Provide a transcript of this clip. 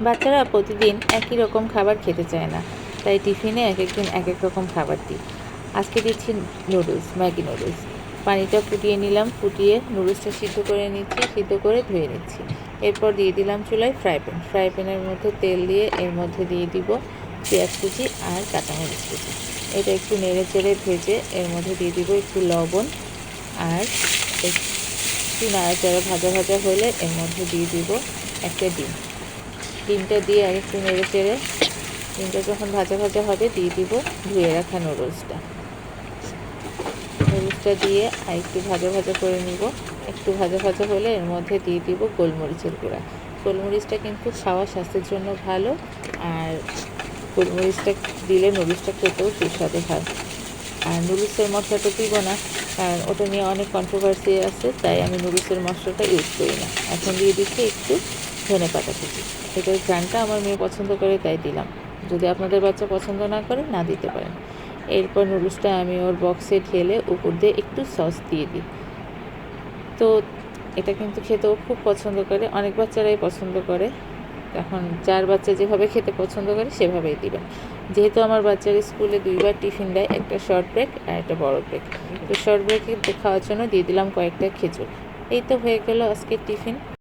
বাচ্চারা প্রতিদিন একই রকম খাবার খেতে চায় না, তাই টিফিনে এক একদিন এক এক রকম খাবার দিই। আজকে দিচ্ছি নুডলস, ম্যাগি নুডলস। পানিটা ফুটিয়ে নিলাম, ফুটিয়ে নুডলসটা সিদ্ধ করে নিচ্ছি, সিদ্ধ করে ধুয়ে নিচ্ছি। এরপর দিয়ে দিলাম চুলায় ফ্রাই প্যানের মধ্যে তেল দিয়ে এর মধ্যে দিয়ে দিব পেঁয়াজ কুচি আর কাঁচামরিচ কুচি। এটা একটু নেড়ে চেড়ে ভেজে এর মধ্যে দিয়ে দিব একটু লবণ আর একটু নাড়াচাড়া ভাজা ভাজা হলে এর মধ্যে দিয়ে দিব একটা ডিমটা দিয়ে আর একটু নেড়ে চেড়ে ডিমটা যখন ভাজা ভাজা হবে দিয়ে দিব ধুয়ে রাখা নুডলসটা দিয়ে আর একটু ভাজা ভাজা করে নিব। একটু ভাজা ভাজা হলে এর মধ্যে দিয়ে দিব গোলমরিচের গুঁড়া। গোলমরিচটা কিন্তু খাওয়া স্বাস্থ্যের জন্য ভালো, আর গোলমরিচটা দিলে নুডলসটা খেতেও সুস্বাদু হয়। আর নুডলসের মশলাটা দিব না, কারণ ওটা নিয়ে অনেক কন্ট্রোভার্সি আছে, তাই আমি নুডলসের মশলাটা ইউজ করি না। এখন দিয়ে দিচ্ছি একটু ধনেপাতা কুচি। এটার ঘ্রাণটা আমার মেয়ে পছন্দ করে তাই দিলাম। যদি আপনাদের বাচ্চা পছন্দ না করে না দিতে পারেন। এরপর নুডলসটা আমি ওর বক্সে ঢেলে উপর দিয়ে একটু সস দিয়ে দিই। তো এটা কিন্তু খেতেও খুব পছন্দ করে, অনেক বাচ্চারাই পছন্দ করে। এখন যার বাচ্চা যেভাবে খেতে পছন্দ করে সেভাবেই দিবেন। যেহেতু আমার বাচ্চার স্কুলে 2বার টিফিন দেয়, একটা শর্ট ব্রেক আর একটা বড় ব্রেক। তো শর্ট ব্রেকে খাওয়ার জন্য দিয়ে দিলাম কয়েকটা খেজুর। এই তো হয়ে গেল আজকের টিফিন।